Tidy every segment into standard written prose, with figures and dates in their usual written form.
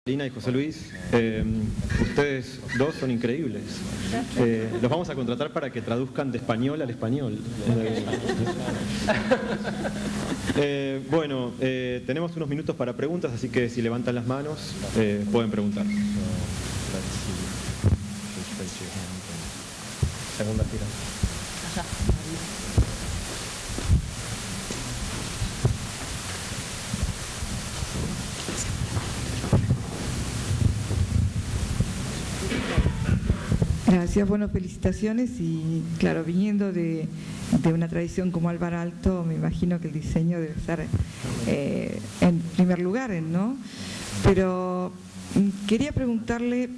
Lina y José Luis, ustedes dos son increíbles. Los vamos a contratar para que traduzcan de español al español. Bueno, tenemos unos minutos para preguntas, así que si levantan las manos, pueden preguntar. Segunda fila. Allá. Gracias, bueno, felicitaciones y claro, viniendo de una tradición como Álvaro Alto, me imagino que el diseño debe estar en primer lugar, ¿no? Pero quería preguntarle,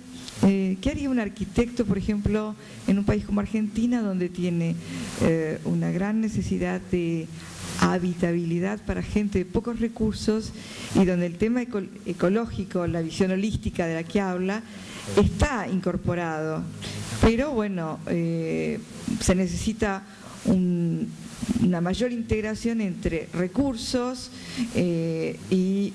¿qué haría un arquitecto, por ejemplo, en un país como Argentina, donde tiene una gran necesidad de habitabilidad para gente de pocos recursos y donde el tema ecológico, la visión holística de la que habla, está incorporado? Pero bueno, se necesita una mayor integración entre recursos y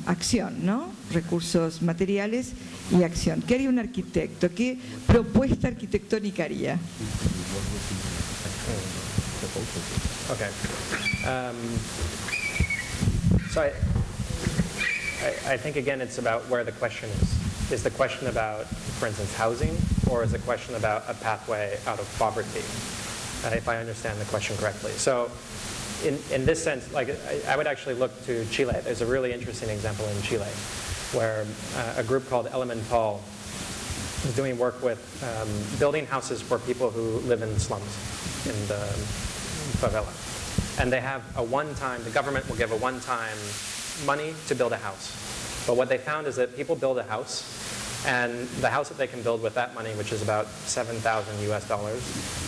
acción, ¿no? Recursos materiales y acción. ¿Qué haría un arquitecto? ¿Qué propuesta arquitectónica haría? Okay. So I think again it's about where the question is. Is the question about, for instance, housing, or is the question about a pathway out of poverty? If I understand the question correctly. So in this sense, like I would actually look to Chile. There's a really interesting example in Chile where a group called Elemental is doing work with building houses for people who live in slums, in the favela. And they have a one-time, the government will give a one-time money to build a house. But what they found is that people build a house, and the house that they can build with that money, which is about $7,000 US,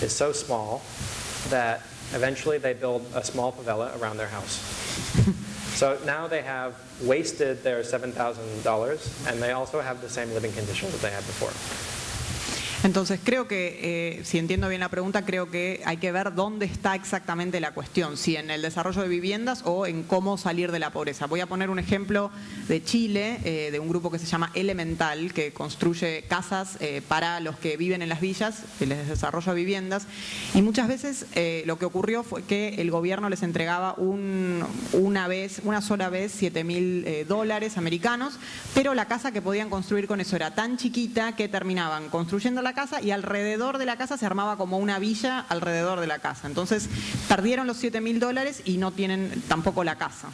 is so small that eventually they build a small favela around their house. So now they have wasted their $7,000, and they also have the same living conditions that they had before. Entonces creo que, si entiendo bien la pregunta, creo que hay que ver dónde está exactamente la cuestión, si en el desarrollo de viviendas o en cómo salir de la pobreza. Voy a poner un ejemplo de Chile, de un grupo que se llama Elemental, que construye casas para los que viven en las villas, que les desarrolla viviendas, y muchas veces lo que ocurrió fue que el gobierno les entregaba una sola vez $7.000 americanos, pero la casa que podían construir con eso era tan chiquita que terminaban construyendo la casa y alrededor de la casa se armaba como una villa alrededor de la casa. Entonces perdieron los $7.000 y no tienen tampoco la casa.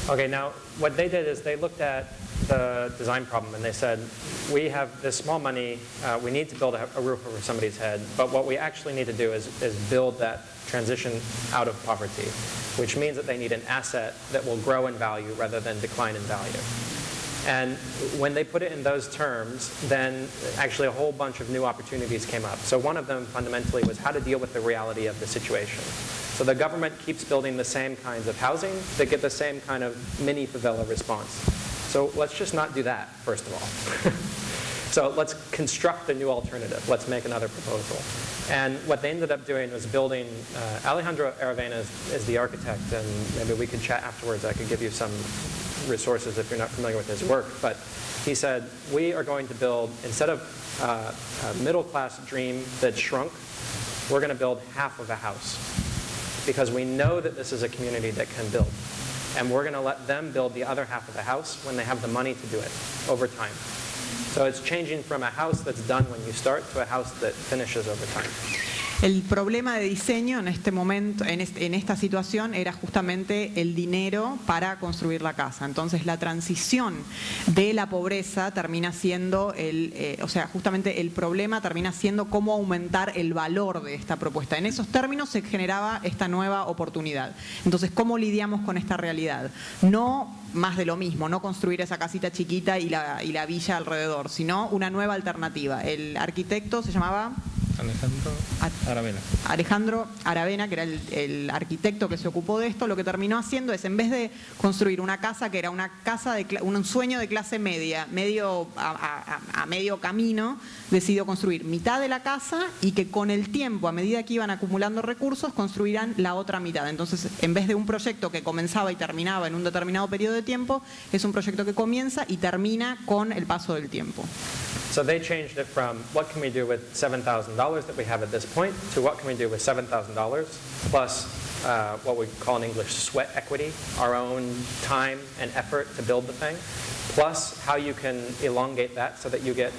Okay, now what they did is they looked at the design problem and they said, we have this small money, we need to build a roof over somebody's head, but what we actually need to do is build that transition out of poverty, which means that they need an asset that will grow in value rather than decline in value. And when they put it in those terms, then actually a whole bunch of new opportunities came up. So one of them fundamentally was how to deal with the reality of the situation. So the government keeps building the same kinds of housing that get the same kind of mini favela response. So let's just not do that, first of all. So let's construct a new alternative. Let's make another proposal. And what they ended up doing was building, Alejandro Aravena is the architect, and maybe we could chat afterwards. I could give you some resources if you're not familiar with his work. But he said, we are going to build, instead of a middle-class dream that shrunk, we're going to build half of a house. Because we know that this is a community that can build. And we're going to let them build the other half of the house when they have the money to do it over time. So it's changing from a house that's done when you start to a house that finishes over time. El problema de diseño en este momento, en esta situación, era justamente el dinero para construir la casa. Entonces la transición de la pobreza termina siendo, justamente el problema termina siendo cómo aumentar el valor de esta propuesta. En esos términos se generaba esta nueva oportunidad. Entonces, ¿cómo lidiamos con esta realidad? No más de lo mismo, no construir esa casita chiquita y la villa alrededor, sino una nueva alternativa. El arquitecto se llamaba Alejandro Aravena, que era el arquitecto que se ocupó de esto, lo que terminó haciendo es, en vez de construir una casa que era una casa un sueño de clase media, a medio camino, decidió construir mitad de la casa y que con el tiempo, a medida que iban acumulando recursos, construirán la otra mitad. Entonces, en vez de un proyecto que comenzaba y terminaba en un determinado periodo de tiempo, es un proyecto que comienza y termina con el paso del tiempo. So they changed it from what can we do with $7,000 that we have at this point to what can we do with $7,000 plus what we call in English sweat equity, our own time and effort to build the thing, plus how you can elongate that so that you get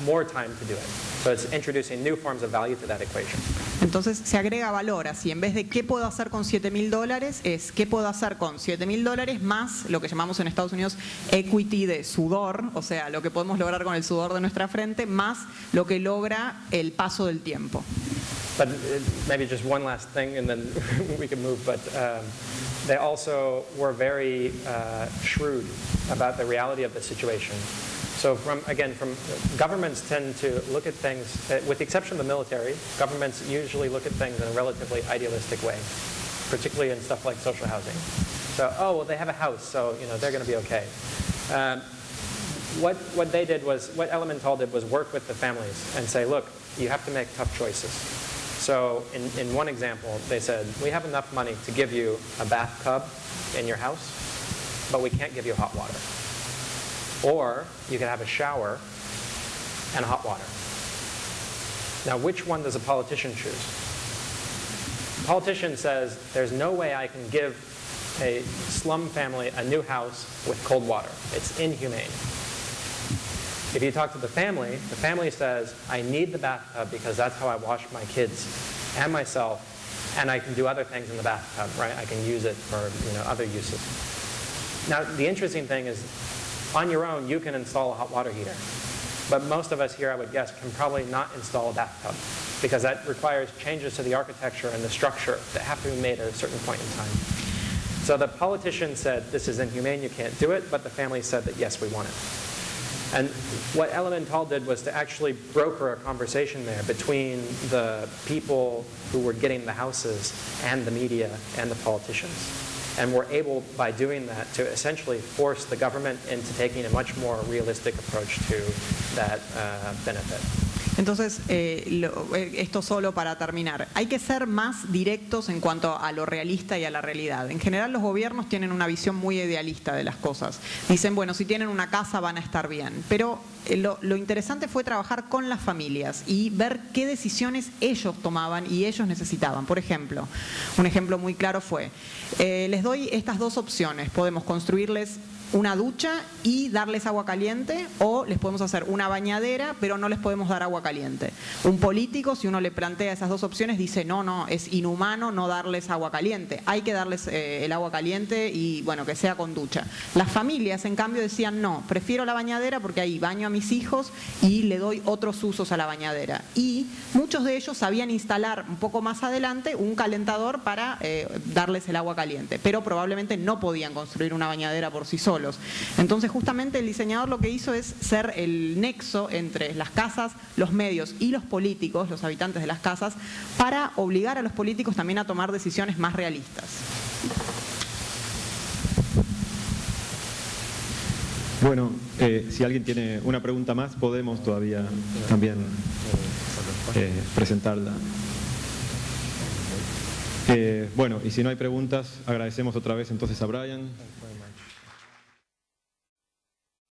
more time to do it. So it's introducing new forms of value to that equation. Entonces se agrega valor, así en vez de qué puedo hacer con $7,000 es qué puedo hacer con $7,000 más lo que llamamos en Estados Unidos equity de sudor, o sea, lo que podemos lograr con el sudor de nuestra frente más lo que logra el paso del tiempo. But maybe just one last thing and then we can move, but they also were very shrewd about the reality of the situation. So governments tend to look at things, with the exception of the military, governments usually look at things in a relatively idealistic way, particularly in stuff like social housing. So, oh, well, they have a house, so they're going to be okay. What they did was, what Elemental did was work with the families and say, look, you have to make tough choices. So in one example, they said, we have enough money to give you a bathtub in your house, but we can't give you hot water. Or you can have a shower and hot water. Now, which one does a politician choose? The politician says, there's no way I can give a slum family a new house with cold water. It's inhumane. If you talk to the family says, I need the bathtub because that's how I wash my kids and myself, and I can do other things in the bathtub, right? I can use it for other uses. Now, the interesting thing is, on your own, you can install a hot water heater. But most of us here, I would guess, can probably not install a bathtub because that requires changes to the architecture and the structure that have to be made at a certain point in time. So the politician said, this is inhumane, you can't do it, but the family said that, yes, we want it. And what Elemental did was to actually broker a conversation there between the people who were getting the houses and the media and the politicians. And we're able, by doing that, to essentially force the government into taking a much more realistic approach to that benefit. Entonces, esto solo para terminar. Hay que ser más directos en cuanto a lo realista y a la realidad. En general, los gobiernos tienen una visión muy idealista de las cosas. Dicen, bueno, si tienen una casa van a estar bien. Pero lo interesante fue trabajar con las familias y ver qué decisiones ellos tomaban y ellos necesitaban. Por ejemplo, un ejemplo muy claro fue, les doy estas dos opciones. Podemos construirles una ducha y darles agua caliente, o les podemos hacer una bañadera pero no les podemos dar agua caliente. Un político, si uno le plantea esas dos opciones, dice no, es inhumano no darles agua caliente, hay que darles el agua caliente y bueno, que sea con ducha. Las familias en cambio decían no, prefiero la bañadera porque ahí baño a mis hijos y le doy otros usos a la bañadera. Y muchos de ellos sabían instalar un poco más adelante un calentador para darles el agua caliente, pero probablemente no podían construir una bañadera por sí solos. Entonces justamente el diseñador lo que hizo es ser el nexo entre las casas, los medios y los políticos, los habitantes de las casas, para obligar a los políticos también a tomar decisiones más realistas. Bueno, si alguien tiene una pregunta más, podemos todavía también presentarla. Bueno, y si no hay preguntas, agradecemos otra vez entonces a Bryan.